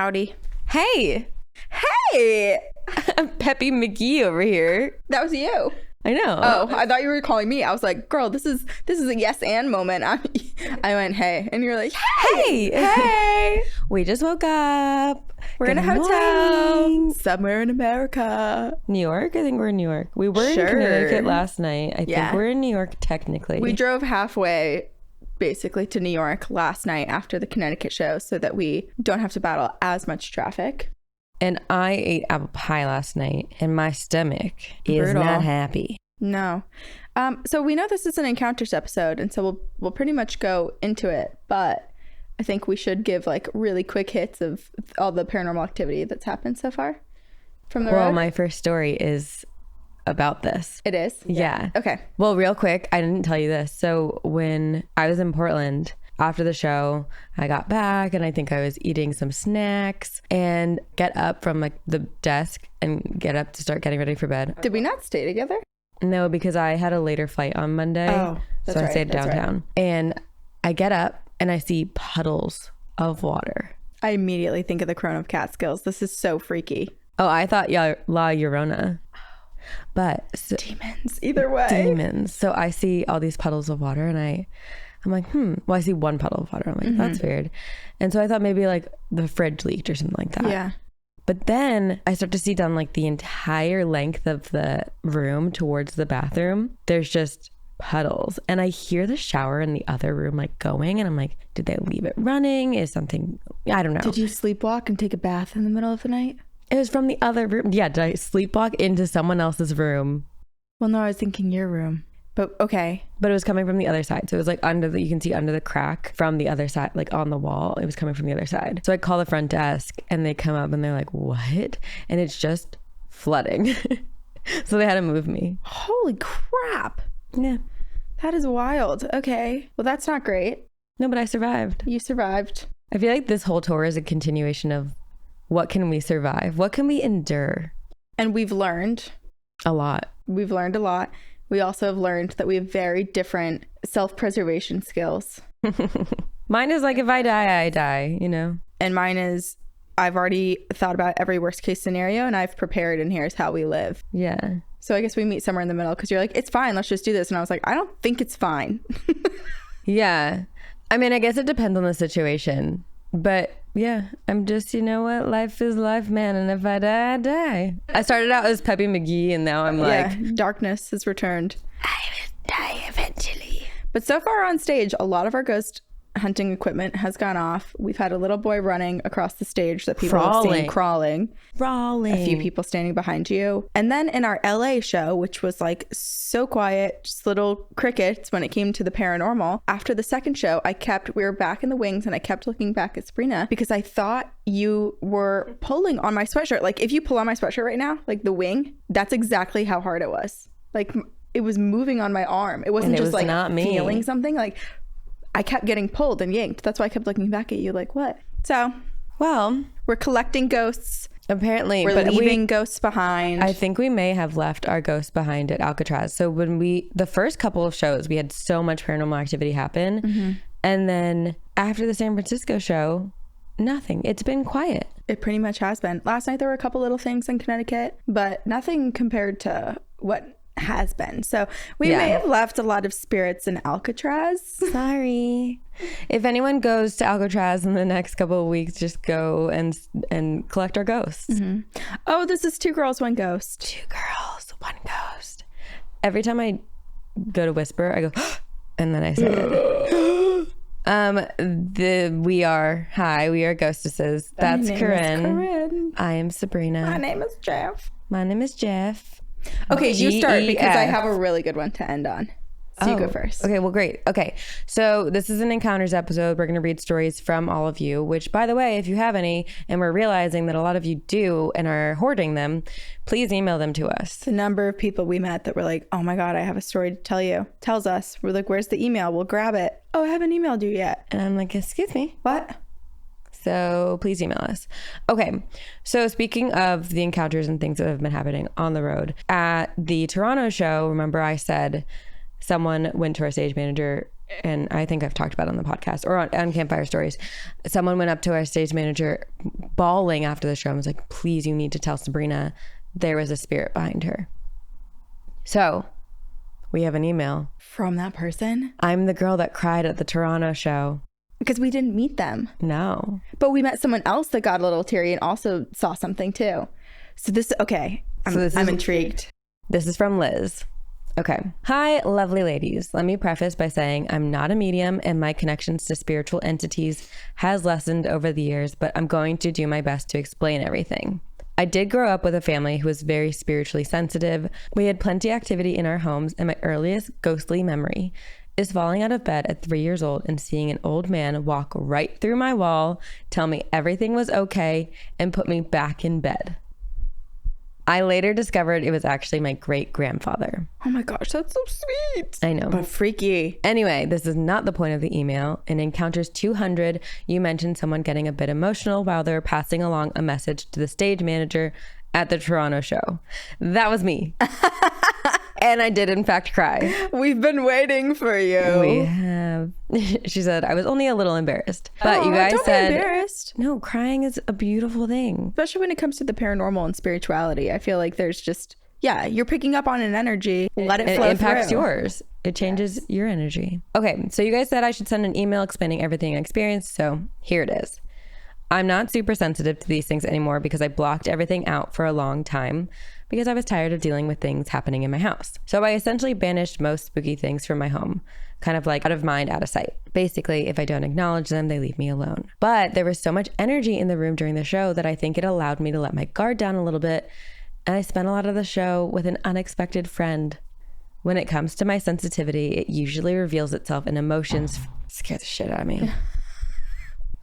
Howdy. Hey, Hey, I'm Peppy McGee over here. that was you. I know. Oh, I thought you were calling me. I was like, girl, this is a yes and moment. I went, hey, and you're like, Hey, hey. We just woke up. We're in a Good hotel morning. somewhere in America. New York? I think we're in New York. We were Sure. in Connecticut last night. I Yeah. think we're in New York technically. We drove halfway basically to New York last night after the Connecticut show so that we don't have to battle as much traffic. And I ate apple pie last night, and my stomach is Brutal. not happy. No. So we know this is an encounters episode, and so we'll pretty much go into it, but I think we should give like really quick hits of all the paranormal activity that's happened so far from the Well, road. my first story is about this. It is? Yeah. Okay. Well, real quick, I didn't tell you this. So when I was in Portland after the show, I got back and I think I was eating some snacks and get up from like the desk and get up to start getting ready for bed. Did we not stay together? No, because I had a later flight on Monday. Oh, that's so I right, stayed that's right. downtown. And I get up and I see puddles of water. I immediately think of the Crown of Catskills. This is so freaky. Oh, I thought La Llorona. But Demons. Either way. demons. So I see all these puddles of water and I'm like, Well, I see one puddle of water. I'm like, that's weird. And so I thought maybe like the fridge leaked or something like that. Yeah. But then I start to see down like the entire length of the room towards the bathroom, there's just puddles. And I hear the shower in the other room like going, and I'm like, did they leave it running? Is something, I don't know. Did you sleepwalk and take a bath in the middle of the night? It was from the other room. Yeah, did I sleepwalk into someone else's room? Well, no, I was thinking your room. But okay. But it was coming from the other side. So it was like you can see under the crack from the other side, like on the wall. It was coming from the other side. So I call the front desk and they come up and they're like, what? And it's just flooding. So they had to move me. Holy crap. Yeah. That is wild. Okay. Well, that's not great. No, but I survived. You survived. I feel like this whole tour is a continuation of what can we survive? What can we endure? And we've learned. A lot. We've learned a lot. We also have learned that we have very different self-preservation skills. Mine is like, if I die, I die, you know? And mine is, I've already thought about every worst case scenario and I've prepared, and here's how we live. Yeah. So I guess we meet somewhere in the middle because you're like, it's fine, let's just do this. And I was like, I don't think it's fine. Yeah. I mean, I guess it depends on the situation. But yeah, I'm just, you know what? Life is life, man. And if I die, I die. I started out as Peppy McGee and now I'm like, Yeah, darkness has returned. I will die eventually. But so far on stage, a lot of our ghost hunting equipment has gone off. We've had a little boy running across the stage that people have seen crawling. Crawling. A few people standing behind you. And then in our LA show, which was like so quiet, just little crickets when it came to the paranormal, after the second show, we were back in the wings and I kept looking back at Sabrina because I thought you were pulling on my sweatshirt. Like if you pull on my sweatshirt right now, like the wing, that's exactly how hard it was. Like it was moving on my arm. It wasn't just like not me. feeling something. Like I kept getting pulled and yanked. That's why I kept looking back at you like, what? So, Well, we're collecting ghosts. apparently, We're but leaving ghosts behind. I think we may have left our ghosts behind at Alcatraz. So when the first couple of shows, we had so much paranormal activity happen. Mm-hmm. And then after the San Francisco show, nothing. It's been quiet. It pretty much has been. Last night there were a couple little things in Connecticut, but nothing compared to what has been. So we may have left a lot of spirits in Alcatraz. Sorry. If anyone goes to Alcatraz in the next couple of weeks, just go and collect our ghosts. Mm-hmm. Oh, this is 2 girls, 1 ghost. 2 girls, 1 ghost. Every time I go to whisper, I go, and then I say it. We are ghostesses. That's Corinne. I am Sabrina. My name is Jeff. My name is Jeff. Okay, you start because I GEF. have a really good one to end on. So you go first. Okay, well, great. Okay, so this is an encounters episode. We're going to read stories from all of you, which, by the way, if you have any, and we're realizing that a lot of you do and are hoarding them, please email them to us. The number of people we met that were like, oh my God, I have a story to tell you. Tells us. We're like, where's the email? We'll grab it. Oh, I haven't emailed you yet. And I'm like, excuse me. What? So please email us. Okay. So speaking of the encounters and things that have been happening on the road, at the Toronto show, remember I said someone went to our stage manager and I think I've talked about it on the podcast or on Campfire Stories. Someone went up to our stage manager bawling after the show and was like, please, you need to tell Sabrina there was a spirit behind her. So we have an email from that person. I'm the girl that cried at the Toronto show. Because we didn't meet them. No. But we met someone else that got a little teary and also saw something too. So this, okay. I'm intrigued. This is from Liz. Okay. Hi, lovely ladies. Let me preface by saying I'm not a medium and my connections to spiritual entities has lessened over the years, but I'm going to do my best to explain everything. I did grow up with a family who was very spiritually sensitive. We had plenty of activity in our homes, and my earliest ghostly memory is falling out of bed at 3 years old and seeing an old man walk right through my wall, tell me everything was okay, and put me back in bed. I later discovered it was actually my great-grandfather. Oh my gosh, that's so sweet. I know. But freaky. Anyway, this is not the point of the email. In Encounters 200, you mentioned someone getting a bit emotional while they were passing along a message to the stage manager at the Toronto show. That was me. And I did, in fact, cry. We've been waiting for you. We have. She said, I was only a little embarrassed. But you guys don't said, be embarrassed. No, crying is a beautiful thing. Especially when it comes to the paranormal and spirituality. I feel like there's just, you're picking up on an energy. Let it flow It impacts through. yours. It changes your energy. Okay, so you guys said I should send an email explaining everything I experienced. So here it is. I'm not super sensitive to these things anymore because I blocked everything out for a long time because I was tired of dealing with things happening in my house. So I essentially banished most spooky things from my home, kind of like out of mind, out of sight. Basically, if I don't acknowledge them, they leave me alone. But there was so much energy in the room during the show that I think it allowed me to let my guard down a little bit. And I spent a lot of the show with an unexpected friend. When it comes to my sensitivity, it usually reveals itself in emotions. Scare the shit out of me.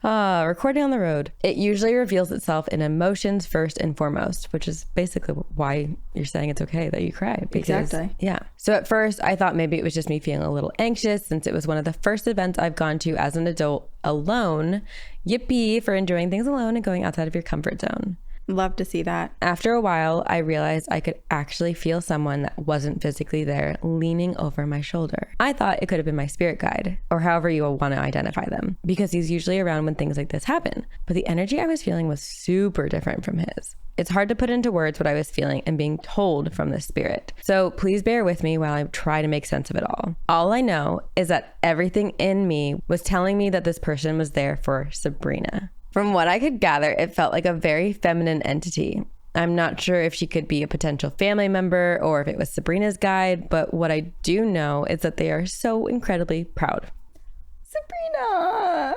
Recording on the road. It usually reveals itself in emotions first and foremost, which is basically why you're saying it's okay that you cry. Because, exactly. Yeah. So at first I thought maybe it was just me feeling a little anxious since it was one of the first events I've gone to as an adult alone. Yippee for enjoying things alone and going outside of your comfort zone. Love to see that. After a while, I realized I could actually feel someone that wasn't physically there leaning over my shoulder. I thought it could have been my spirit guide, or however you will want to identify them, because he's usually around when things like this happen. But the energy I was feeling was super different from his. It's hard to put into words what I was feeling and being told from this spirit. So please bear with me while I try to make sense of it all. All I know is that everything in me was telling me that this person was there for Sabrina. From what I could gather, it felt like a very feminine entity. I'm not sure if she could be a potential family member or if it was Sabrina's guide, but what I do know is that they are so incredibly proud. Sabrina!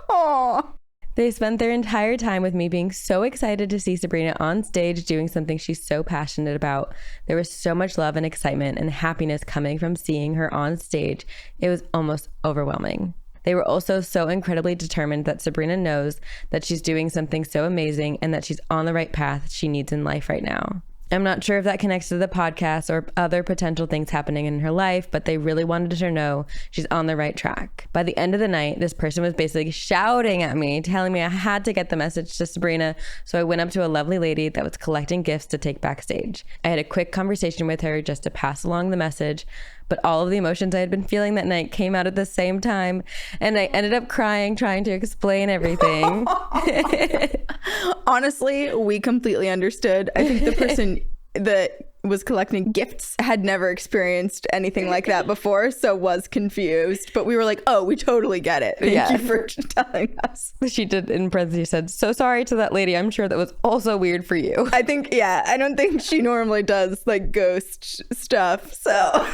Oh. They spent their entire time with me being so excited to see Sabrina on stage doing something she's so passionate about. There was so much love and excitement and happiness coming from seeing her on stage. It was almost overwhelming. They were also so incredibly determined that Sabrina knows that she's doing something so amazing and that she's on the right path she needs in life right now. I'm not sure if that connects to the podcast or other potential things happening in her life, but they really wanted her to know she's on the right track. By the end of the night, this person was basically shouting at me, telling me I had to get the message to Sabrina. So I went up to a lovely lady that was collecting gifts to take backstage. I had a quick conversation with her just to pass along the message, but all of the emotions I had been feeling that night came out at the same time, and I ended up crying, trying to explain everything. Honestly, we completely understood. I think the person that was collecting gifts had never experienced anything like that before, so was confused. But we were like, oh, we totally get it. Thank you for telling us. She did, in parentheses, said, so sorry to that lady. I'm sure that was also weird for you. I think, I don't think she normally does like ghost stuff, so...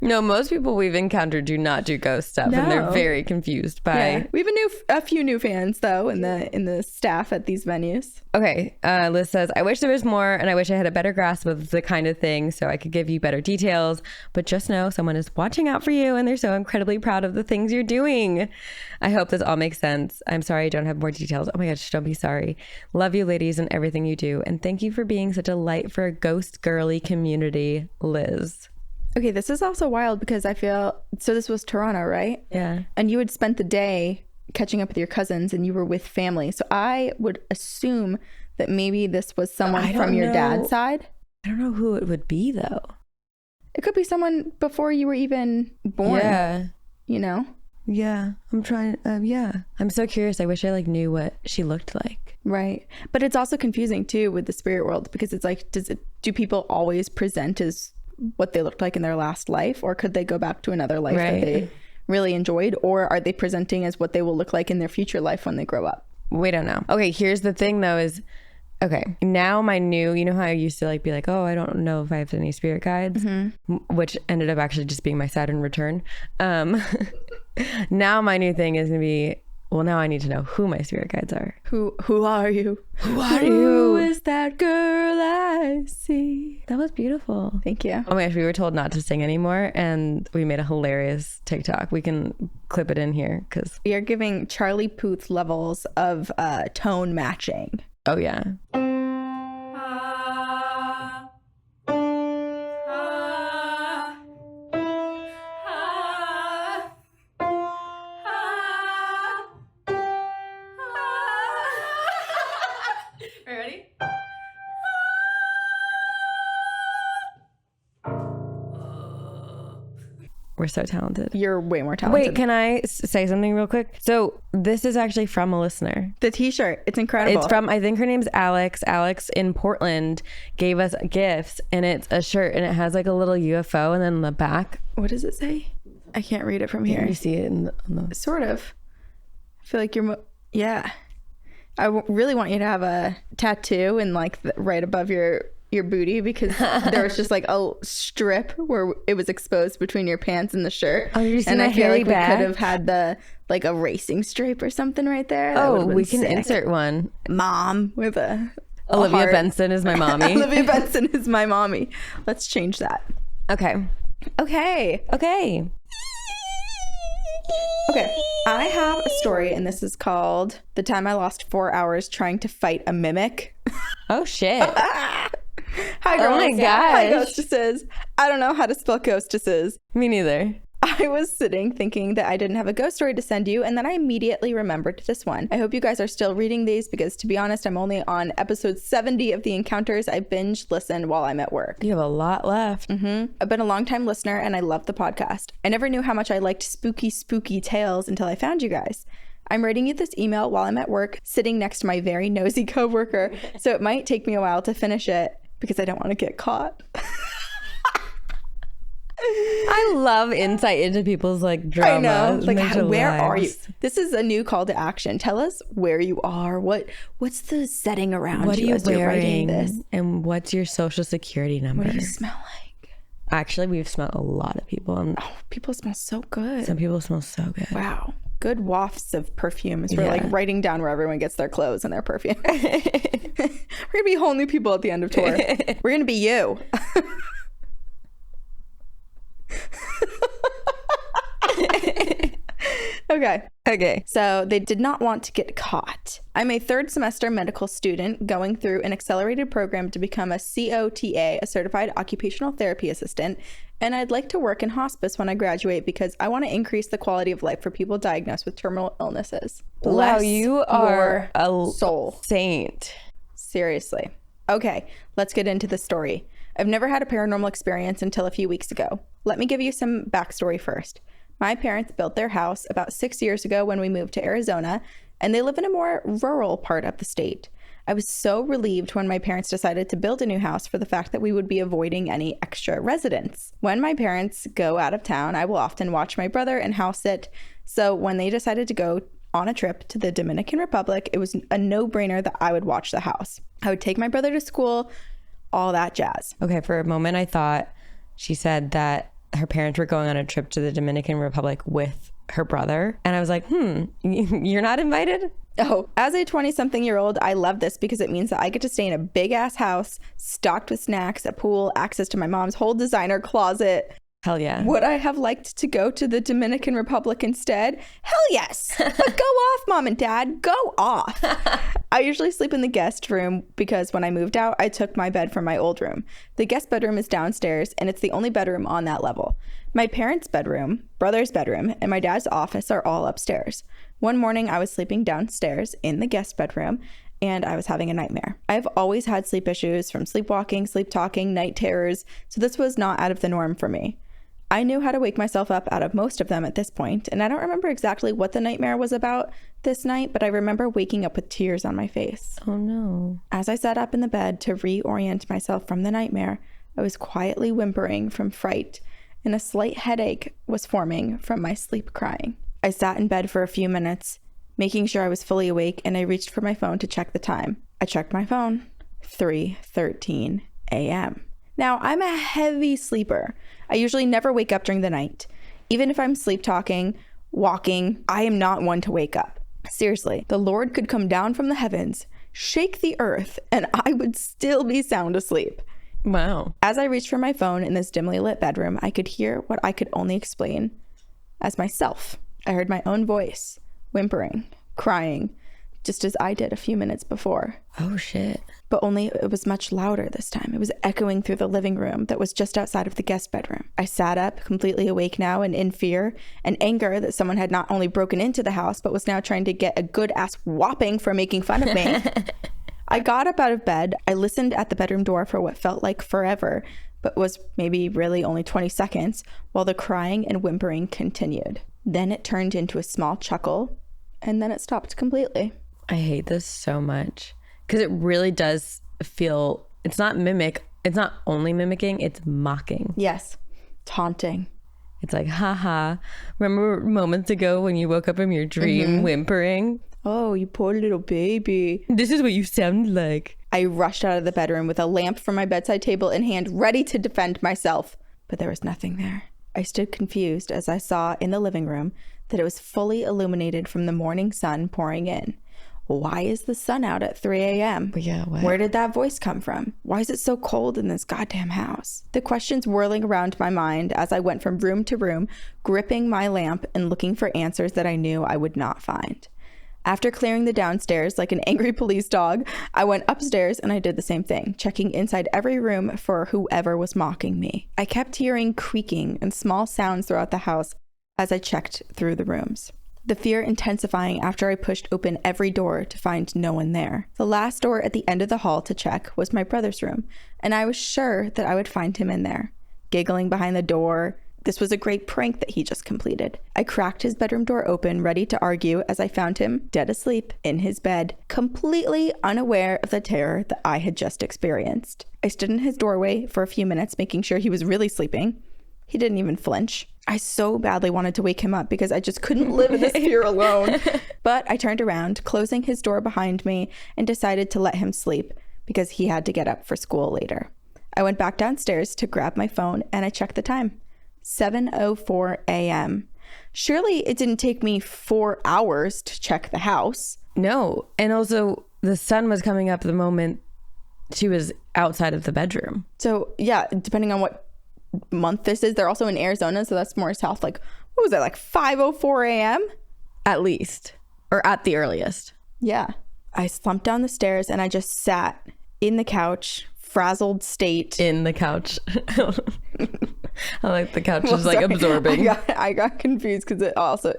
No, most people we've encountered do not do ghost stuff, and they're very confused by. Yeah. We have a few new fans though in the staff at these venues. Okay, Liz says, I wish there was more, and I wish I had a better grasp of the kind of thing so I could give you better details. But just know someone is watching out for you, and they're so incredibly proud of the things you're doing. I hope this all makes sense. I'm sorry I don't have more details. Oh my gosh, don't be sorry. Love you, ladies, and everything you do, and thank you for being such a light for a ghost girly community, Liz. Okay, this is also wild because I feel, so this was Toronto, right? Yeah. And you had spent the day catching up with your cousins and you were with family. So I would assume that maybe this was someone from your dad's side. I don't know who it would be though. It could be someone before you were even born. Yeah. You know? Yeah. I'm trying. Yeah. I'm so curious. I wish I like knew what she looked like. Right. But it's also confusing too with the spirit world, because it's like, do people always present as what they looked like in their last life, or could they go back to another life that they really enjoyed, or are they presenting as what they will look like in their future life when they grow up? We don't know. Okay, here's the thing though is, okay, now my new, you know how I used to like be like, oh, I don't know if I have any spirit guides, which ended up actually just being my Saturn return. Now my new thing is gonna be, well, now I need to know who my spirit guides are. Who are you? Who are you? Who is that girl I see? That was beautiful. Thank you. Oh my gosh, we were told not to sing anymore, and we made a hilarious TikTok. We can clip it in here because We are giving Charlie Puth levels of tone matching. oh yeah. Ready? We're so talented. You're way more talented. Wait, can I say something real quick? So this is actually from a listener. The t-shirt, it's incredible. It's from, I think her name's Alex. Alex in Portland gave us gifts, and it's a shirt, and it has like a little UFO, and then in the back, What does it say? I can't read it from here. you see it in the Sort of. I feel like you're yeah. I really want you to have a tattoo and like right above your booty, because there was just like a strip where it was exposed between your pants and the shirt. Oh, you see and my I feel hairy like back? we could have had the like a racing stripe or something right there. That Oh, would've been we can sick. insert one. Mom with a Olivia heart. Benson is my mommy. Olivia Benson is my mommy. Let's change that. Okay. Okay. Okay. Okay, I have a story, and this is called "The Time I Lost 4 Hours Trying to Fight a Mimic." Oh shit. Hi, girls. Oh my Hi, gosh. ghostesses. I don't know how to spell ghostesses. Me neither. I was sitting thinking that I didn't have a ghost story to send you, and then I immediately remembered this one. I hope you guys are still reading these, because to be honest, I'm only on episode 70 of the encounters I binge listened while I'm at work. You have a lot left. I've been a long time listener, and I love the podcast. I never knew how much I liked spooky tales until I found you guys. I'm writing you this email while I'm at work, sitting next to my very nosy coworker, so it might take me a while to finish it because I don't want to get caught. I love insight into people's like drama. I know. Like, mental where are you? lives. This is a new call to action. Tell us where you are. What's the setting around What are you you as you're writing wearing? this? And what's your social security number? What do you smell like? Actually, we've smelled a lot of people. And Oh, people smell so good. some people smell so good. Wow. Good wafts of perfumes. We're like Yeah. writing down where everyone gets their clothes and their perfume. We're gonna be whole new people at the end of tour. We're gonna be you. Okay. So they did not want to get caught. I'm a third semester medical student going through an accelerated program to become a COTA, a certified occupational therapy assistant, and I'd like to work in hospice when I graduate because I want to increase the quality of life for people diagnosed with terminal illnesses. Wow, Bless you are your a soul. saint. Seriously. Okay, let's get into the story. I've never had a paranormal experience until a few weeks ago. Let me give you some backstory first. My parents built their house about 6 years ago when we moved to Arizona, and they live in a more rural part of the state. I was so relieved when my parents decided to build a new house for the fact that we would be avoiding any extra residents. When my parents go out of town, I will often watch my brother and house sit. So when they decided to go on a trip to the Dominican Republic, it was a no-brainer that I would watch the house. I would take my brother to school, all that jazz. Okay, for a moment I thought she said that her parents were going on a trip to the Dominican Republic with her brother. And I was like, you're not invited? Oh, as a 20-something-year-old, I love this because it means that I get to stay in a big-ass house, stocked with snacks, a pool, access to my mom's whole designer closet. Hell yeah. Would I have liked to go to the Dominican Republic instead? Hell yes. But go off, Mom and Dad. Go off. I usually sleep in the guest room because when I moved out, I took my bed from my old room. The guest bedroom is downstairs, and it's the only bedroom on that level. My parents' bedroom, brother's bedroom, and my dad's office are all upstairs. One morning, I was sleeping downstairs in the guest bedroom, and I was having a nightmare. I've always had sleep issues, from sleepwalking, sleep talking, night terrors, so this was not out of the norm for me. I knew how to wake myself up out of most of them at this point, and I don't remember exactly what the nightmare was about this night, but I remember waking up with tears on my face. Oh no. As I sat up in the bed to reorient myself from the nightmare, I was quietly whimpering from fright, and a slight headache was forming from my sleep crying. I sat in bed for a few minutes, making sure I was fully awake, and I reached for my phone to check the time. I checked my phone, 3:13 a.m. Now, I'm a heavy sleeper. I usually never wake up during the night. Even if I'm sleep talking, walking, I am not one to wake up. Seriously, the Lord could come down from the heavens, shake the earth, and I would still be sound asleep. Wow. As I reached for my phone in this dimly lit bedroom, I could hear what I could only explain as myself. I heard my own voice, whimpering, crying, just as I did a few minutes before. Oh shit. But only it was much louder this time. It was echoing through the living room that was just outside of the guest bedroom. I sat up, completely awake now and in fear and anger that someone had not only broken into the house, but was now trying to get a good ass whopping for making fun of me. I got up out of bed. I listened at the bedroom door for what felt like forever, but was maybe really only 20 seconds, while the crying and whimpering continued. Then it turned into a small chuckle, and then it stopped completely. I hate this so much because it really does feel, it's not only mimicking, it's mocking. Yes, taunting. It's like, haha, remember moments ago when you woke up from your dream whimpering? Oh, you poor little baby. This is what you sound like. I rushed out of the bedroom with a lamp from my bedside table in hand, ready to defend myself. But there was nothing there. I stood confused as I saw in the living room that it was fully illuminated from the morning sun pouring in. Why is the sun out at 3 a.m.? Yeah, what? Where did that voice come from? Why is it so cold in this goddamn house? The questions whirling around my mind as I went from room to room, gripping my lamp and looking for answers that I knew I would not find. After clearing the downstairs like an angry police dog, I went upstairs and I did the same thing, checking inside every room for whoever was mocking me. I kept hearing creaking and small sounds throughout the house as I checked through the rooms, the fear intensifying after I pushed open every door to find no one there. The last door at the end of the hall to check was my brother's room, and I was sure that I would find him in there, giggling behind the door. This was a great prank that he just completed. I cracked his bedroom door open, ready to argue, as I found him dead asleep in his bed, completely unaware of the terror that I had just experienced. I stood in his doorway for a few minutes, making sure he was really sleeping. He didn't even flinch. I so badly wanted to wake him up because I just couldn't live in this fear alone. But I turned around, closing his door behind me, and decided to let him sleep because he had to get up for school later. I went back downstairs to grab my phone and I checked the time. 7:04 a.m. Surely it didn't take me 4 hours to check the house. No. And also the sun was coming up the moment she was outside of the bedroom. So yeah, depending on what month this is, they're also in Arizona, so that's more south. Like, what was that, like 5:04 a.m.? At least. Or at the earliest. Yeah. I slumped down the stairs and I just sat in the couch, frazzled state. In the couch. I like the couch is like absorbing. I got confused because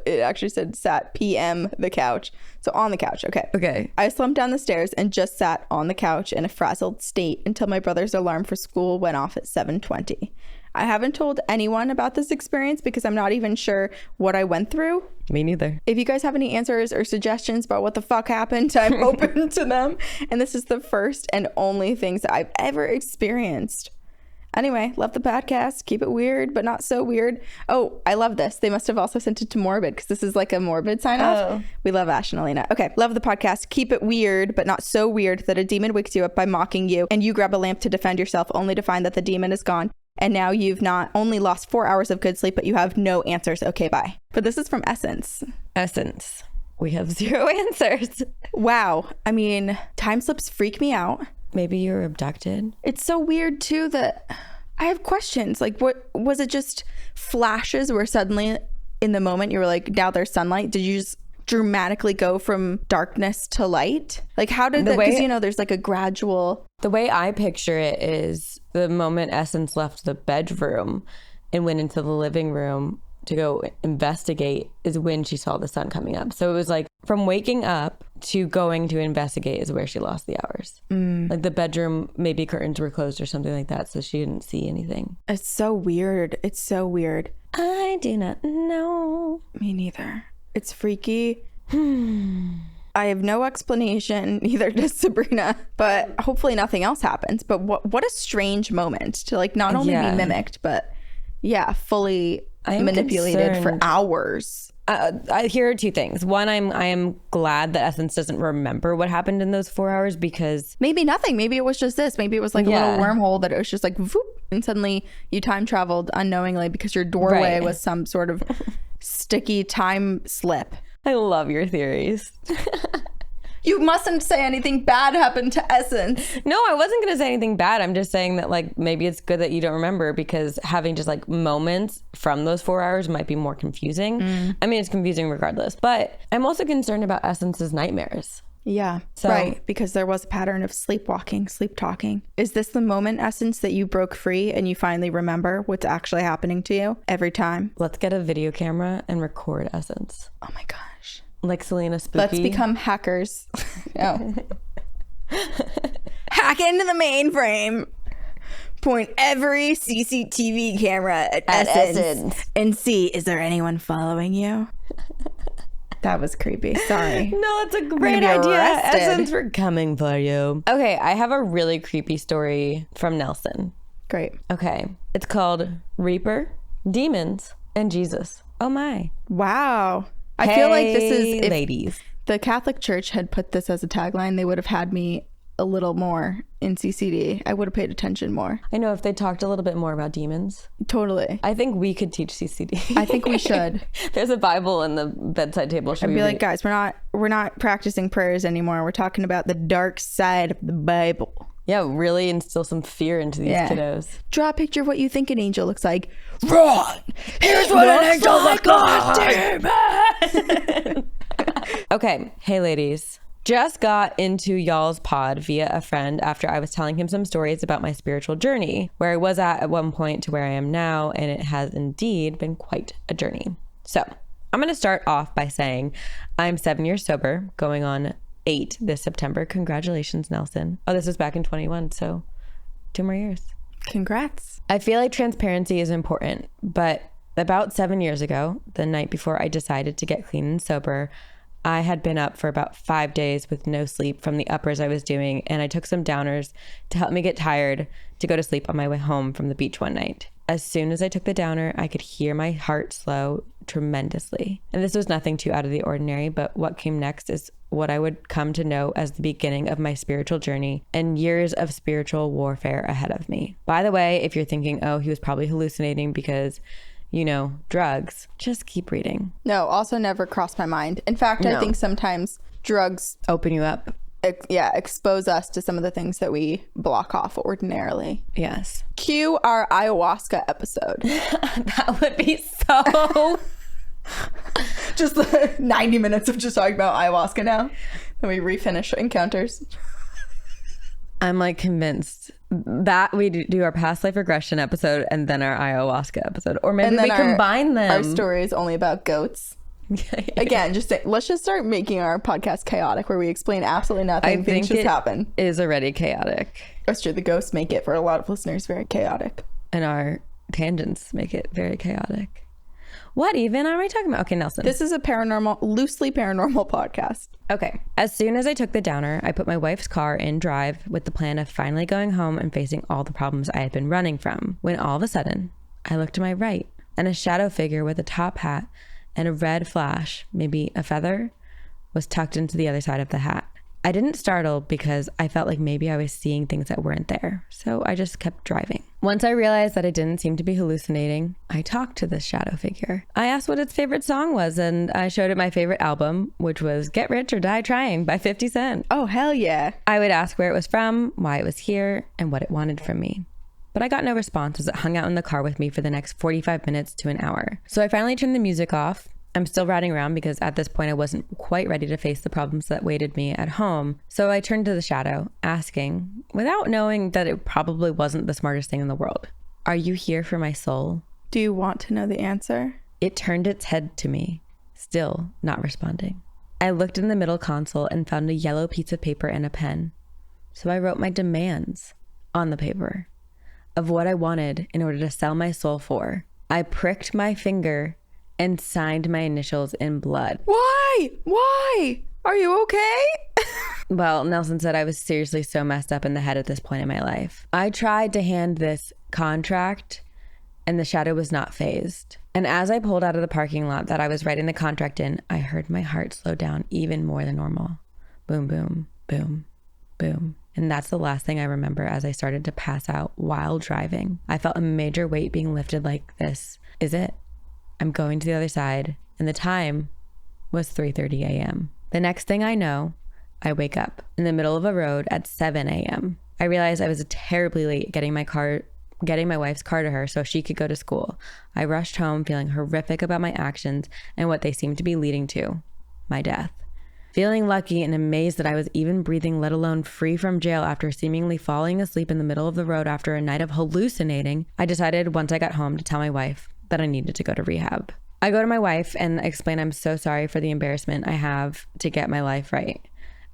it actually said sat PM the couch. So on the couch. Okay. I slumped down the stairs and just sat on the couch in a frazzled state until my brother's alarm for school went off at 7:20. I haven't told anyone about this experience because I'm not even sure what I went through. Me neither. If you guys have any answers or suggestions about what the fuck happened, I'm open to them. And this is the first and only things that I've ever experienced. Anyway, love the podcast. Keep it weird, but not so weird. Oh, I love this. They must have also sent it to Morbid because this is like a Morbid sign off. Oh. We love Ash and Alina. Okay, love the podcast. Keep it weird, but not so weird that a demon wakes you up by mocking you and you grab a lamp to defend yourself only to find that the demon is gone. And now you've not only lost 4 hours of good sleep, but you have no answers. Okay, bye. But this is from Essence. Essence. We have 0 answers. Wow. I mean, time slips freak me out. Maybe you were abducted. It's so weird too that I have questions. Like, what was it? Just flashes where suddenly in the moment you were like, now there's sunlight? Did you just dramatically go from darkness to light? Like, how did that? Because there's like a gradual. The way I picture it is the moment Essence left the bedroom and went into the living room, to go investigate is when she saw the sun coming up. So it was like from waking up to going to investigate is where she lost the hours. Like the bedroom, maybe curtains were closed or something like that, so she didn't see anything. It's so weird. It's so weird. I do not know. Me neither. It's freaky. I have no explanation, neither does Sabrina, but hopefully nothing else happens. But what a strange moment to like not only be mimicked, but fully manipulated for hours. Here are two things. One, I am glad that Essence doesn't remember what happened in those 4 hours, because maybe nothing. Maybe it was just this. Maybe it was like a little wormhole that it was just like whoop, and suddenly you time traveled unknowingly because your doorway was some sort of sticky time slip. I love your theories. You mustn't say anything bad happened to Essence. No, I wasn't going to say anything bad. I'm just saying that like maybe it's good that you don't remember, because having just like moments from those 4 hours might be more confusing. I mean, it's confusing regardless, but I'm also concerned about Essence's nightmares. Yeah, right. Because there was a pattern of sleepwalking, sleep talking. Is this the moment, Essence, that you broke free and you finally remember what's actually happening to you every time? Let's get a video camera and record Essence. Oh my gosh. Like Selena Spooky. Let's become hackers. No. Hack into the mainframe. Point every CCTV camera at Essence and see, is there anyone following you? That was creepy. Sorry. No, it's a great idea. Arrested. Essence, we're coming for you. Okay, I have a really creepy story from Nelson. Great. Okay, it's called Reaper, Demons, and Jesus. Oh my. Wow. I feel like this is, if ladies, the Catholic Church had put this as a tagline, they would have had me a little more in CCD. I would have paid attention more. I know, if they talked a little bit more about demons. Totally. I think we could teach CCD. I think we should. There's a Bible in the bedside table. I'd be like, guys, we're not practicing prayers anymore. We're talking about the dark side of the Bible. Yeah, really instill some fear into these kiddos. Draw a picture of what you think an angel looks like. Wrong! Here's what an angel looks like! Okay, hey ladies. Just got into y'all's pod via a friend after I was telling him some stories about my spiritual journey, where I was at one point to where I am now, and it has indeed been quite a journey. So I'm going to start off by saying I'm 7 years sober, going on 8 this September. Congratulations, Nelson. Oh, this was back in 21, so 2 more years. Congrats. I feel like transparency is important, but about 7 years ago, the night before I decided to get clean and sober, I had been up for about 5 days with no sleep from the uppers I was doing, and I took some downers to help me get tired to go to sleep on my way home from the beach one night. As soon as I took the downer, I could hear my heart slow tremendously. And this was nothing too out of the ordinary, but what came next is what I would come to know as the beginning of my spiritual journey and years of spiritual warfare ahead of me. By the way, if you're thinking, oh, he was probably hallucinating because, you know, drugs, just keep reading. No, also never crossed my mind. In fact, I think sometimes drugs open you up. Expose us to some of the things that we block off ordinarily. Yes. Cue our ayahuasca episode. That would be so... Just 90 minutes of just talking about ayahuasca now. Then we refinish encounters. I'm like convinced that we do our past life regression episode and then our ayahuasca episode. Or maybe we combine them. Our story is only about goats. Again, let's just start making our podcast chaotic, where we explain absolutely nothing. Things just happen. Is already chaotic. That's true. The ghosts make it, for a lot of listeners, very chaotic. And our tangents make it very chaotic. What even are we talking about? Okay, Nelson. This is a loosely paranormal podcast. Okay. As soon as I took the downer, I put my wife's car in drive with the plan of finally going home and facing all the problems I had been running from. When all of a sudden, I looked to my right, and a shadow figure with a top hat and a red flash, maybe a feather, was tucked into the other side of the hat. I didn't startle because I felt like maybe I was seeing things that weren't there, so I just kept driving. Once I realized that I didn't seem to be hallucinating, I talked to this shadow figure. I asked what its favorite song was, and I showed it my favorite album, which was Get Rich or Die Trying by 50 Cent. Oh, hell yeah. I would ask where it was from, why it was here, and what it wanted from me. But I got no response as it hung out in the car with me for the next 45 minutes to an hour. So I finally turned the music off. I'm still riding around because at this point I wasn't quite ready to face the problems that waited me at home. So I turned to the shadow, asking, without knowing that it probably wasn't the smartest thing in the world, "Are you here for my soul?" Do you want to know the answer? It turned its head to me, still not responding. I looked in the middle console and found a yellow piece of paper and a pen. So I wrote my demands on the paper of what I wanted in order to sell my soul for. I pricked my finger and signed my initials in blood. Why? Why? Are you okay? Well, Nelson said I was seriously so messed up in the head at this point in my life. I tried to hand this contract and the shadow was not phased. And as I pulled out of the parking lot that I was writing the contract in, I heard my heart slow down even more than normal. Boom, boom, boom, boom. And that's the last thing I remember as I started to pass out while driving. I felt a major weight being lifted like, this is it. I'm going to the other side. And the time was 3:30 a.m. The next thing I know, I wake up in the middle of a road at 7 a.m. I realized I was terribly late getting my wife's car to her so she could go to school. I rushed home feeling horrific about my actions and what they seemed to be leading to, my death. Feeling lucky and amazed that I was even breathing, let alone free from jail after seemingly falling asleep in the middle of the road after a night of hallucinating, I decided once I got home to tell my wife that I needed to go to rehab. I go to my wife and explain I'm so sorry for the embarrassment I have to get my life right.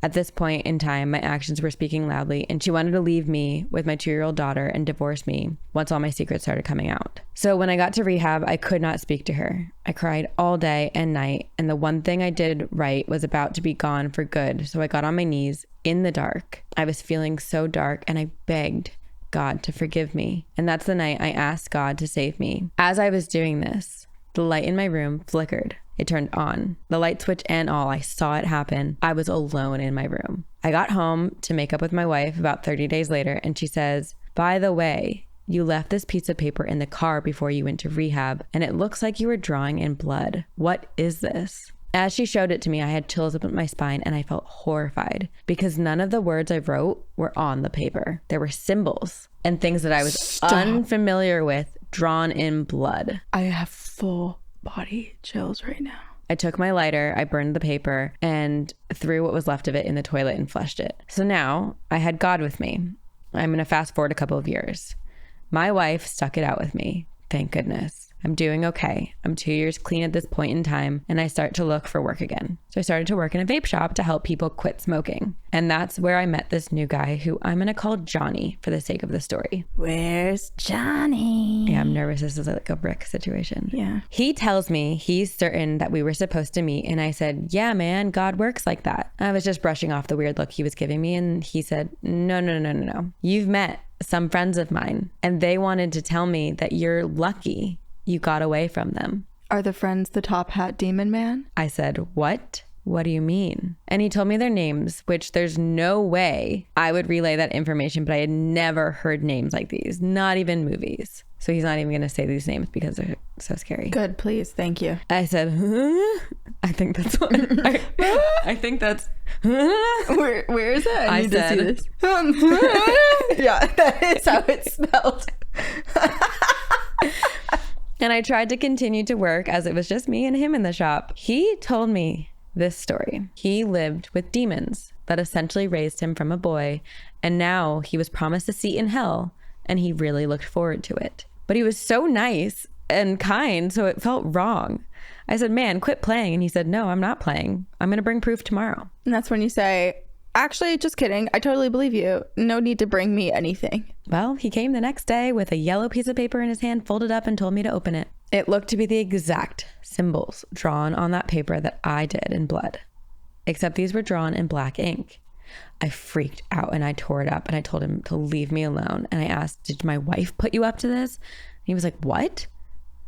At this point in time, my actions were speaking loudly, and she wanted to leave me with my 2-year-old daughter and divorce me once all my secrets started coming out. So when I got to rehab, I could not speak to her. I cried all day and night, and the one thing I did right was about to be gone for good. So I got on my knees in the dark. I was feeling so dark, and I begged God to forgive me. And that's the night I asked God to save me. As I was doing this, the light in my room flickered. It turned on. The light switch and all. I saw it happen. I was alone in my room. I got home to make up with my wife about 30 days later, and she says, by the way, you left this piece of paper in the car before you went to rehab, and it looks like you were drawing in blood. What is this? As she showed it to me, I had chills up my spine, and I felt horrified because none of the words I wrote were on the paper. There were symbols and things that I was unfamiliar with drawn in blood. I have full body chills right now. I took my lighter, I burned the paper, and threw what was left of it in the toilet and flushed it. So now I had God with me. I'm going to fast forward a couple of years. My wife stuck it out with me. Thank goodness. I'm doing okay. I'm 2 years clean at this point in time, and I start to look for work again. So I started to work in a vape shop to help people quit smoking. And that's where I met this new guy who I'm going to call Johnny for the sake of the story. Where's Johnny? Yeah, I'm nervous. This is like a brick situation. Yeah. He tells me he's certain that we were supposed to meet. And I said, yeah, man, God works like that. I was just brushing off the weird look he was giving me. And he said, no. You've met some friends of mine, and they wanted to tell me that you're lucky you got away from them. Are the friends the top hat demon man? I said, what? What do you mean? And he told me their names, which there's no way I would relay that information, but I had never heard names like these, not even movies. So he's not even going to say these names because they're so scary. Good, please. Thank you. I said, huh? I think that's what I think that's Where is it? I need said, to see this. Yeah, that is how it's spelled. And I tried to continue to work as it was just me and him in the shop. He told me this story. He lived with demons that essentially raised him from a boy, and now he was promised a seat in hell, and he really looked forward to it. But he was so nice and kind, so it felt wrong. I said, man, quit playing. And he said, no, I'm not playing. I'm going to bring proof tomorrow. And that's when you say, actually, just kidding. I totally believe you. No need to bring me anything. Well, he came the next day with a yellow piece of paper in his hand, folded up, and told me to open it. It looked to be the exact symbols drawn on that paper that I did in blood, except these were drawn in black ink. I freaked out and I tore it up and I told him to leave me alone. And I asked, did my wife put you up to this? And he was like, what?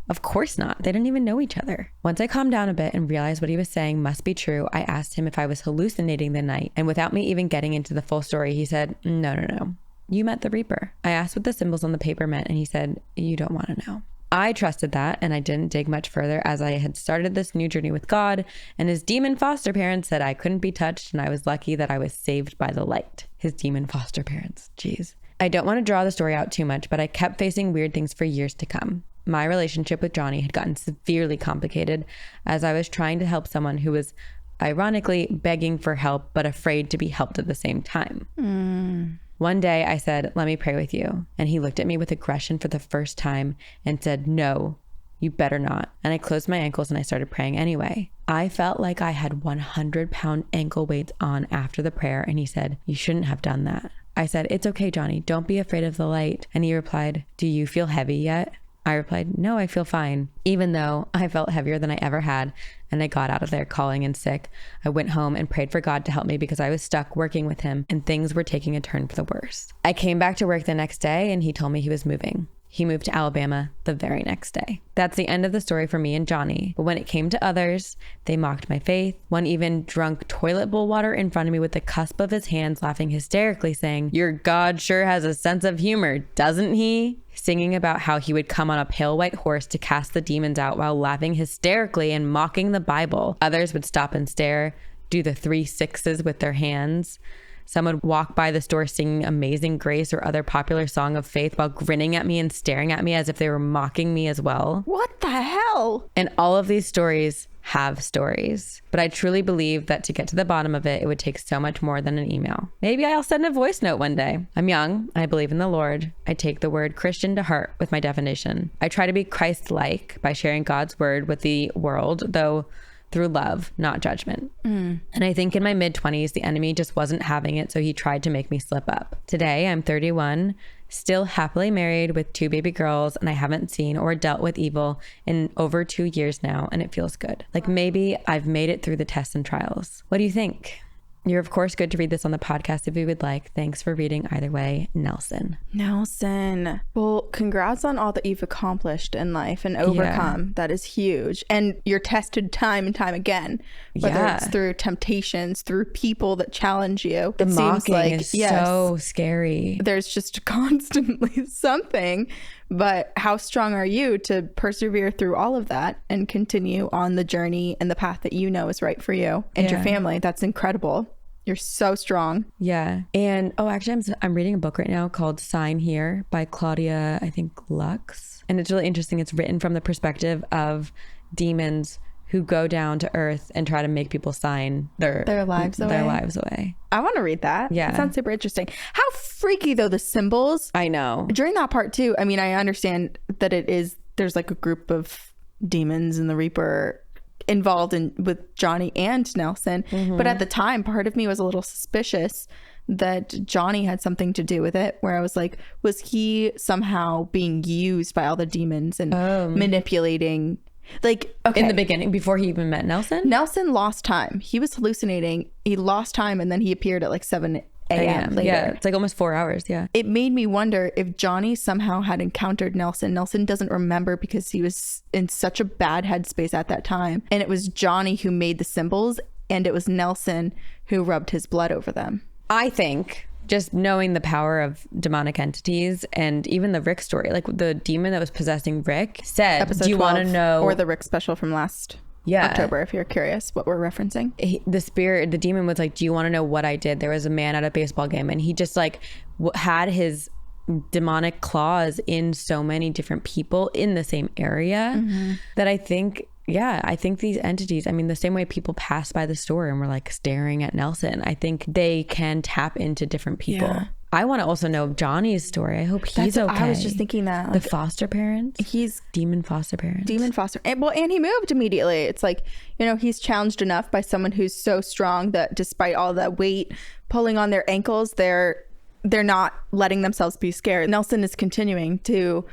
Of course not. They didn't even know each other. Once I calmed down a bit and realized what he was saying must be true, I asked him if I was hallucinating the night. And without me even getting into the full story, he said, no. You met the Reaper. I asked what the symbols on the paper meant, and he said, you don't want to know. I trusted that, and I didn't dig much further as I had started this new journey with God, and his demon foster parents said I couldn't be touched, and I was lucky that I was saved by the light. His demon foster parents. Jeez. I don't want to draw the story out too much, but I kept facing weird things for years to come. My relationship with Johnny had gotten severely complicated as I was trying to help someone who was ironically begging for help, but afraid to be helped at the same time. One day I said, let me pray with you. And he looked at me with aggression for the first time and said, no, You better not. And I closed my ankles and I started praying anyway. I felt like I had 100-pound ankle weights on after the prayer, and he said, you shouldn't have done that. I said, it's okay, Johnny. Don't be afraid of the light. And he replied, do you feel heavy yet? I replied, no, I feel fine. Even though I felt heavier than I ever had, and I got out of there calling in sick, I went home and prayed for God to help me because I was stuck working with him and things were taking a turn for the worse. I came back to work the next day and he told me he was moving. He moved to Alabama the very next day. That's the end of the story for me and Johnny. But when it came to others, they mocked my faith. One even drunk toilet bowl water in front of me with the cusp of his hands, laughing hysterically, saying, your God sure has a sense of humor, doesn't he? Singing about how he would come on a pale white horse to cast the demons out while laughing hysterically and mocking the Bible. Others would stop and stare, do the 3 6s with their hands. Some would walk by the store singing Amazing Grace or other popular song of faith while grinning at me and staring at me as if they were mocking me as well. What the hell? And all of these stories have stories. But I truly believe that to get to the bottom of it, it would take so much more than an email. Maybe I'll send a voice note one day. I'm young. I believe in the Lord. I take the word Christian to heart with my definition. I try to be Christ-like by sharing God's word with the world, though through love, not judgment. And I think in my mid-20s, the enemy just wasn't having it, so he tried to make me slip up. Today, I'm 31, still happily married with 2 baby girls, and I haven't seen or dealt with evil in over 2 years now, and it feels good. Like maybe I've made it through the tests and trials. What do you think? You're, of course, good to read this on the podcast if you would like. Thanks for reading either way, Nelson. Nelson. Well, congrats on all that you've accomplished in life and overcome. That is huge. And you're tested time and time again, whether it's through temptations, through people that challenge you. The mocking is so scary. There's just constantly something. But how strong are you to persevere through all of that and continue on the journey and the path that you know is right for you and your family? That's incredible. You're so strong. Yeah. And actually I'm reading a book right now called Sign Here by Claudia, I think, Lux. And it's really interesting. It's written from the perspective of demons who go down to earth and try to make people sign their lives away. I want to read that. Yeah. It sounds super interesting. How freaky though, the symbols. I know. During that part too, I mean, I understand that there's like a group of demons and the Reaper involved with Johnny and Nelson. But at the time, part of me was a little suspicious that Johnny had something to do with it, where I was like, was he somehow being used by all the demons and manipulating? Like, okay. In the beginning, before he even met Nelson lost time. He was hallucinating. He lost time, and then he appeared at like 7 a.m. later. Yeah, it's like almost 4 hours. Yeah. It made me wonder if Johnny somehow had encountered Nelson. Nelson doesn't remember because he was in such a bad headspace at that time. And it was Johnny who made the symbols, and it was Nelson who rubbed his blood over them. I think just knowing the power of demonic entities, and even the Rick story, like the demon that was possessing Rick said, Episode do you want to know? Or the Rick special from last October, if you're curious what we're referencing. The demon was like, do you want to know what I did? There was a man at a baseball game, and he just like had his demonic claws in so many different people in the same area that I think these entities, I mean, the same way people pass by the store and were like staring at Nelson, I think they can tap into different people. Yeah. I want to also know Johnny's story. I hope he's okay. I was just thinking that. The foster parents? He's demon foster parents. And he moved immediately. It's like, he's challenged enough by someone who's so strong that despite all that weight pulling on their ankles, they're not letting themselves be scared. Nelson is continuing to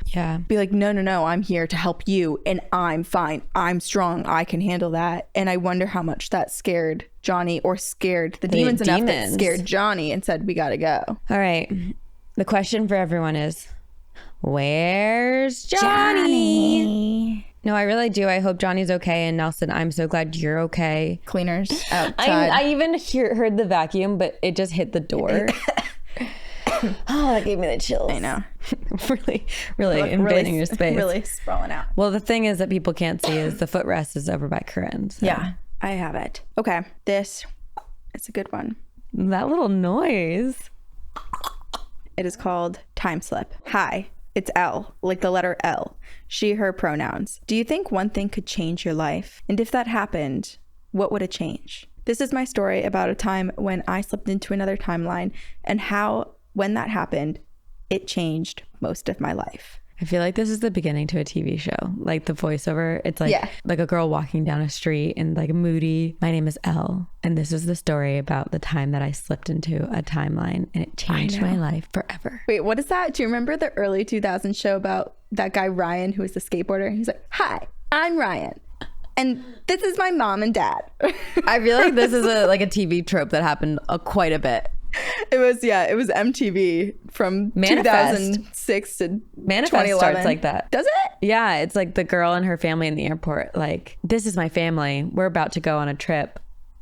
be like, no, I'm here to help you, and I'm fine. I'm strong. I can handle that. And I wonder how much that scared Johnny, or scared the demons enough that scared Johnny and said, we gotta go. All right. The question for everyone is, where's Johnny? No, I really do. I hope Johnny's okay. And Nelson, I'm so glad you're okay. Cleaners outside. I even heard the vacuum, but it just hit the door. Oh, that gave me the chills. I know. really invading your space. Really sprawling out. Well, the thing is that people can't see is the footrest is over by Corinne. So. Yeah, I have it. Okay, this is a good one. That little noise. It is called Time Slip. Hi, it's L, like the letter L. She, her pronouns. Do you think one thing could change your life? And if that happened, what would it change? This is my story about a time when I slipped into another timeline and how, when that happened, it changed most of my life. I feel like this is the beginning to a TV show. Like the voiceover, it's like like a girl walking down a street and like moody. My name is Elle, and this is the story about the time that I slipped into a timeline and it changed my life forever. Wait, what is that? Do you remember the early 2000s show about that guy Ryan who was the skateboarder? He's like, "Hi, I'm Ryan. And this is my mom and dad." I feel like this is a TV trope that happened quite a bit. It was MTV from Manifest. 2006 to Manifest 2011. starts like that. Does it? Yeah, it's like the girl and her family in the airport. Like, this is my family. We're about to go on a trip.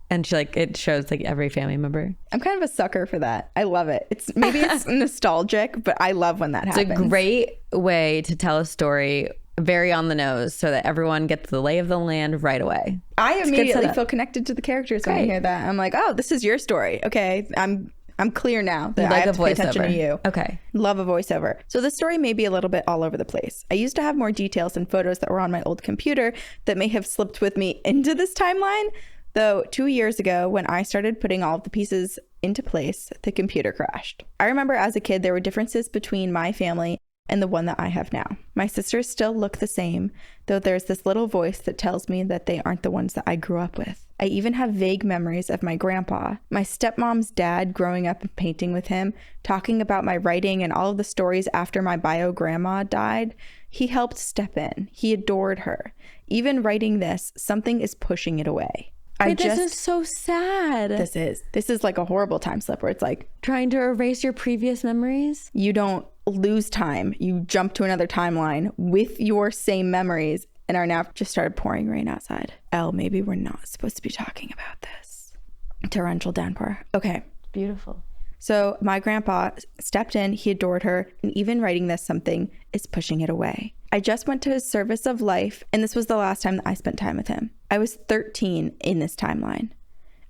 And she it shows like every family member. I'm kind of a sucker for that. I love it. Maybe it's nostalgic, but I love when that happens. It's a great way to tell a story very on the nose so that everyone gets the lay of the land right away. I immediately feel connected to the characters when I hear that. I'm like, oh, this is your story. Okay, I'm clear now that I have to pay attention to you. Okay. Love a voiceover. So the story may be a little bit all over the place. I used to have more details and photos that were on my old computer that may have slipped with me into this timeline. Though 2 years ago, when I started putting all of the pieces into place, the computer crashed. I remember as a kid, there were differences between my family and the one that I have now. My sisters still look the same, though there's this little voice that tells me that they aren't the ones that I grew up with. I even have vague memories of my grandpa, my stepmom's dad growing up and painting with him, talking about my writing and all of the stories after my bio grandma died. He helped step in. He adored her. Even writing this, something is pushing it away. This is so sad. This is like a horrible time slip where it's like trying to erase your previous memories. You don't lose time. You jump to another timeline with your same memories and are now just started pouring rain outside. Elle, maybe we're not supposed to be talking about this. Torrential downpour. Okay. Beautiful. So my grandpa stepped in, he adored her, and even writing this, something is pushing it away. I just went to his service of life, and this was the last time that I spent time with him. I was 13 in this timeline.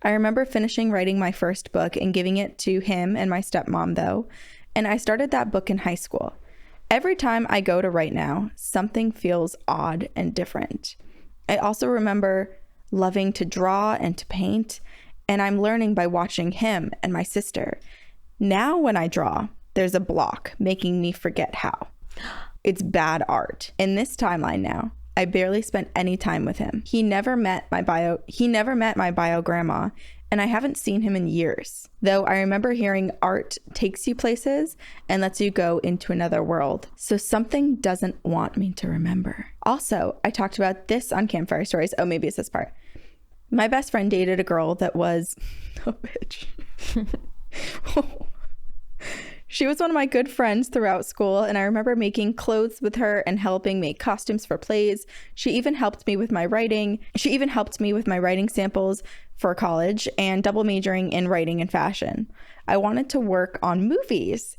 I remember finishing writing my first book and giving it to him and my stepmom, though, and I started that book in high school. Every time I go to write now, something feels odd and different. I also remember loving to draw and to paint, and I'm learning by watching him and my sister. Now when I draw, there's a block making me forget how. It's bad art. In this timeline now, I barely spent any time with him. He never met my bio grandma, and I haven't seen him in years. Though I remember hearing art takes you places and lets you go into another world. So something doesn't want me to remember. Also, I talked about this on Campfire Stories. Oh, maybe it's this part. My best friend dated a girl that was oh bitch. She was one of my good friends throughout school, and I remember making clothes with her and helping make costumes for plays. She even helped me with my writing. Samples for college and double majoring in writing and fashion. I wanted to work on movies.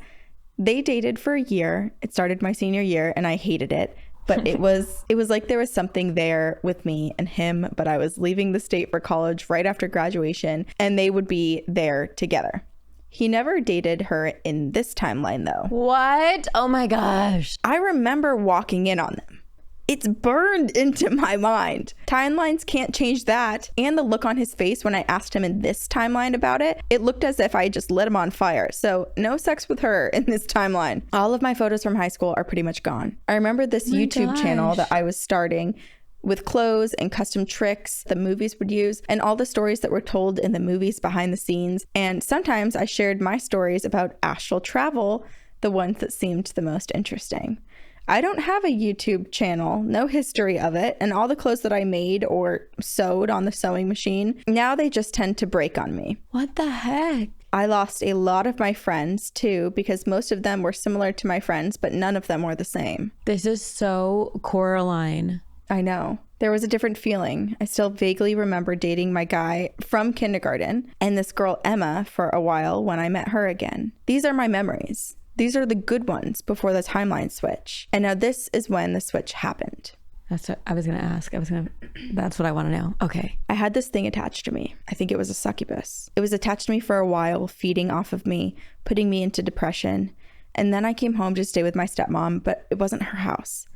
They dated for a year. It started my senior year, and I hated it. But it was like there was something there with me and him, but I was leaving the state for college right after graduation, and they would be there together. He never dated her in this timeline, though. What? Oh my gosh. I remember walking in on them. It's burned into my mind. Timelines can't change that. And the look on his face when I asked him in this timeline about it, it looked as if I just lit him on fire. So no sex with her in this timeline. All of my photos from high school are pretty much gone. I remember this YouTube channel that I was starting with clothes and custom tricks the movies would use and all the stories that were told in the movies behind the scenes. And sometimes I shared my stories about astral travel, the ones that seemed the most interesting. I don't have a YouTube channel, no history of it, and all the clothes that I made or sewed on the sewing machine, now they just tend to break on me. What the heck? I lost a lot of my friends too, because most of them were similar to my friends, but none of them were the same. This is so Coraline. I know. There was a different feeling. I still vaguely remember dating my guy from kindergarten and this girl Emma for a while when I met her again. These are my memories. These are the good ones before the timeline switch. And now this is when the switch happened. That's what I was going to ask. That's what I want to know. Okay. I had this thing attached to me. I think it was a succubus. It was attached to me for a while, feeding off of me, putting me into depression. And then I came home to stay with my stepmom, but it wasn't her house.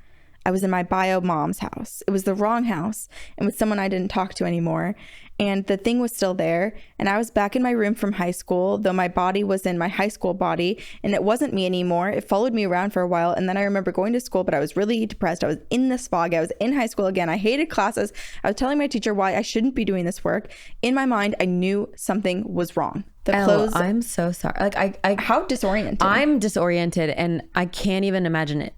I was in my bio mom's house. It was the wrong house and with someone I didn't talk to anymore. And the thing was still there. And I was back in my room from high school, though my body was in my high school body and it wasn't me anymore. It followed me around for a while. And then I remember going to school, but I was really depressed. I was in this fog. I was in high school again. I hated classes. I was telling my teacher why I shouldn't be doing this work. In my mind, I knew something was wrong. The clothes. I'm so sorry. Like I How disoriented. I'm disoriented and I can't even imagine it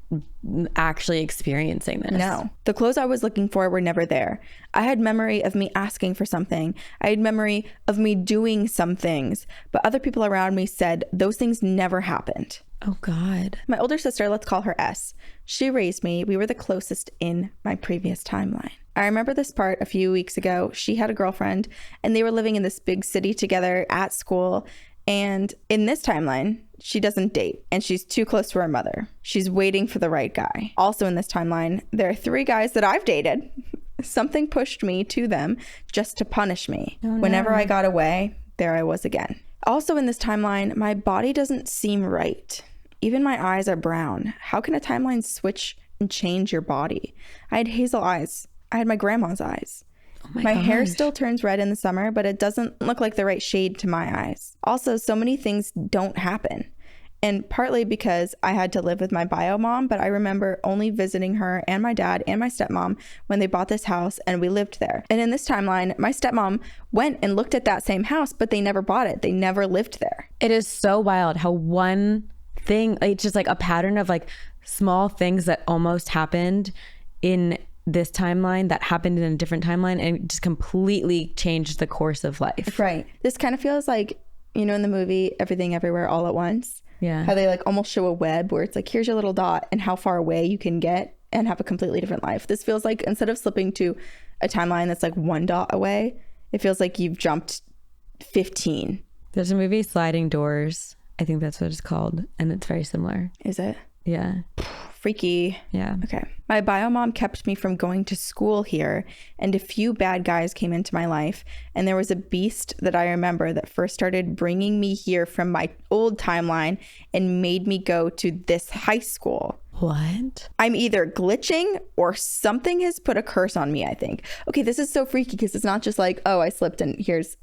actually experiencing this. No. The clothes I was looking for were never there. I had memory of me asking for something. I had memory of me doing some things, but other people around me said those things never happened. Oh God. My older sister, let's call her S. She raised me. We were the closest in my previous timeline. I remember this part a few weeks ago. She had a girlfriend and they were living in this big city together at school. And in this timeline, she doesn't date and she's too close to her mother. She's waiting for the right guy. Also in this timeline, there are 3 guys that I've dated. Something pushed me to them just to punish me. Oh, no. Whenever I got away, there I was again. Also in this timeline, my body doesn't seem right. Even my eyes are brown. How can a timeline switch and change your body? I had hazel eyes. I had my grandma's eyes. Oh my hair still turns red in the summer, but it doesn't look like the right shade to my eyes. Also, so many things don't happen. And partly because I had to live with my bio mom, but I remember only visiting her and my dad and my stepmom when they bought this house and we lived there. And in this timeline, my stepmom went and looked at that same house, but they never bought it. They never lived there. It is so wild how one thing, it's just like a pattern of like small things that almost happened in this timeline that happened in a different timeline and just completely changed the course of life. Right. This kind of feels like, you know, in the movie Everything Everywhere All at Once. Yeah. How they like almost show a web where it's like, here's your little dot and how far away you can get and have a completely different life. This feels like instead of slipping to a timeline that's like 1 dot away, it feels like you've jumped 15. There's a movie, Sliding Doors. I think that's what it's called. And it's very similar. Is it? Yeah. Freaky. Yeah. Okay. My bio mom kept me from going to school here, and a few bad guys came into my life, and there was a beast that I remember that first started bringing me here from my old timeline and made me go to this high school. What? I'm either glitching or something has put a curse on me, I think. Okay, this is so freaky because it's not just like, oh, I slipped and here's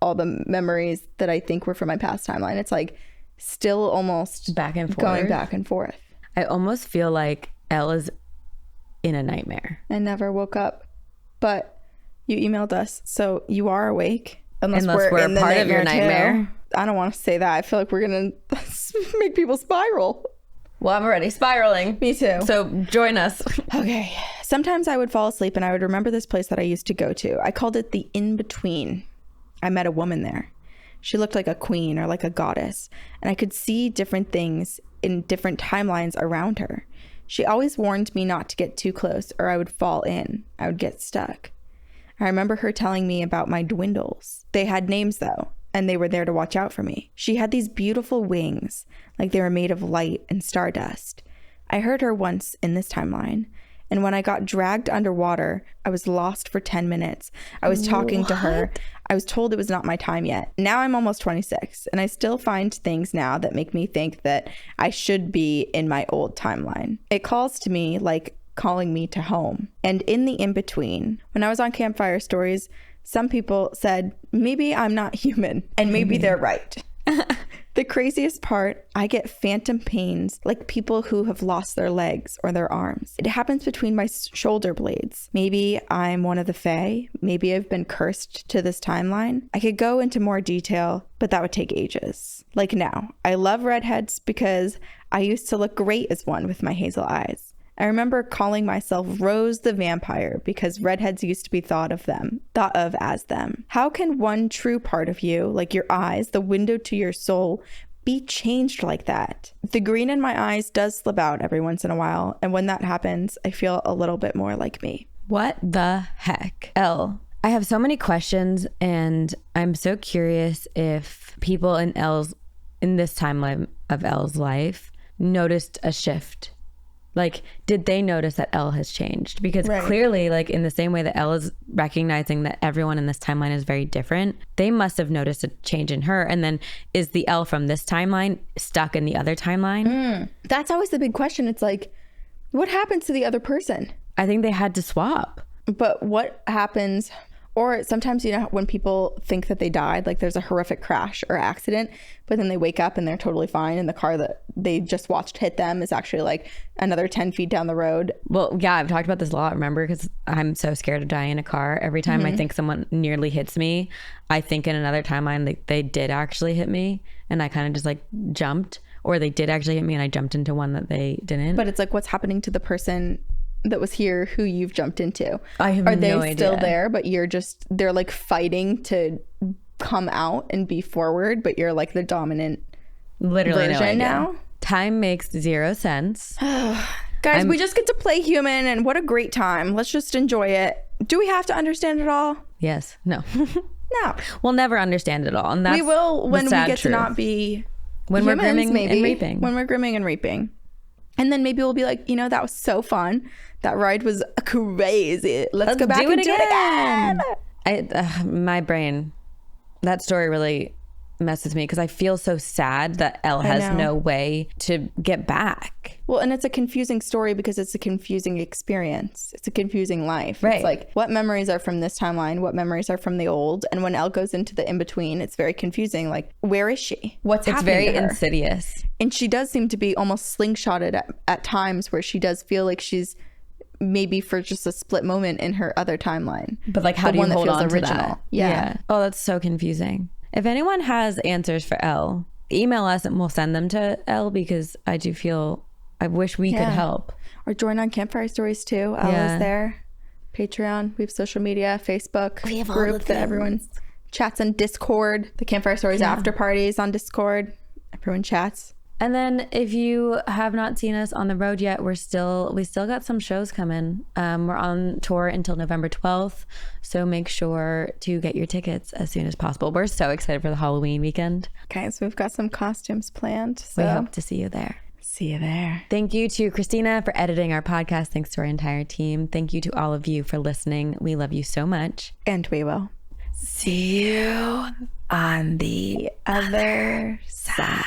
all the memories that I think were from my past timeline. It's like still almost back and forth. Going back and forth. I almost feel like Elle is in a nightmare. I never woke up, but you emailed us, so you are awake. Unless we're in the part of your nightmare. Too. I don't want to say that. I feel like we're going to make people spiral. Well, I'm already spiraling. Me too. So join us. Okay. Sometimes I would fall asleep and I would remember this place that I used to go to. I called it the In-Between. I met a woman there. She looked like a queen or like a goddess, and I could see different things in different timelines around her. She always warned me not to get too close or I would fall in. I would get stuck. I remember her telling me about my dwindles. They had names though, and they were there to watch out for me. She had these beautiful wings, like they were made of light and stardust. I heard her once in this timeline, and when I got dragged underwater, I was lost for 10 minutes. I was talking to her. I was told it was not my time yet. Now I'm almost 26, and I still find things now that make me think that I should be in my old timeline. It calls to me like calling me to home. And in the in-between, when I was on Campfire Stories, some people said, maybe I'm not human, and maybe they're right. The craziest part, I get phantom pains like people who have lost their legs or their arms. It happens between my shoulder blades. Maybe I'm one of the Fae. Maybe I've been cursed to this timeline. I could go into more detail, but that would take ages. Like now, I love redheads because I used to look great as one with my hazel eyes. I remember calling myself Rose the Vampire because redheads used to be thought of as them. How can one true part of you, like your eyes, the window to your soul, be changed like that? The green in my eyes does slip out every once in a while, and when that happens, I feel a little bit more like me. What the heck? Elle, I have so many questions, and I'm so curious if people in this timeline of Elle's life noticed a shift. Like, did they notice that Elle has changed? Because clearly, like in the same way that Elle is recognizing that everyone in this timeline is very different, they must have noticed a change in her. And then is the Elle from this timeline stuck in the other timeline? That's always the big question. It's like, What happens to the other person? I think they had to swap. But what happens, or sometimes, you know, when people think that they died, like there's a horrific crash or accident, but then they wake up and they're totally fine, and the car that they just watched hit them is actually like another 10 feet down the road. Well, yeah, I've talked about this a lot, remember, because I'm so scared of dying in a car. Every time I think someone nearly hits me, I think in another timeline they did actually hit me, and I kind of just like jumped, or they did actually hit me and I jumped into one that they didn't. But it's like, what's happening to the person that was here who you've jumped into? I have Are they no idea. still there, but they're like fighting to come out and be forward, but you're like the dominant Literally no version idea. now? Time makes 0 sense. Guys, we just get to play human, and what a great time. Let's just enjoy it. Do we have to understand it all? Yes. No. No. We'll never understand it all. And that's We will when the we sad get truth. to not be When we're humans, grooming maybe. and raping. When we're grooming and raping. And then maybe we'll be like, you know, that was so fun. That ride was crazy. Let's go back and do it again. My brain, that story really messes me because I feel so sad that Elle has know. no way to get back. Well, and it's a confusing story because it's a confusing experience. It's a confusing life. Right. It's like, what memories are from this timeline? What memories are from the old? And when Elle goes into the in-between, it's very confusing. Like, where is she? What's It's happening very to her? insidious. And she does seem to be almost slingshotted at times, where she does feel like she's maybe for just a split moment in her other timeline. But like, how The do you one that hold feels on to original. that? Yeah. Oh, that's so confusing. If anyone has answers for Elle, email us and we'll send them to Elle, because I wish we could help. Or join on Campfire Stories too. Elle Yeah. is there. Patreon. We have social media, Facebook We have all group the that everyone chats on Discord. The Campfire Stories after parties on Discord. Everyone chats. And then if you have not seen us on the road yet, we still got some shows coming. We're on tour until November 12th. So make sure to get your tickets as soon as possible. We're so excited for the Halloween weekend. Okay, so we've got some costumes planned. So We hope to see you there. see you there. Thank you to Christina for editing our podcast. Thanks to our entire team. Thank you to all of you for listening. We love you so much. And we will see you on the other side.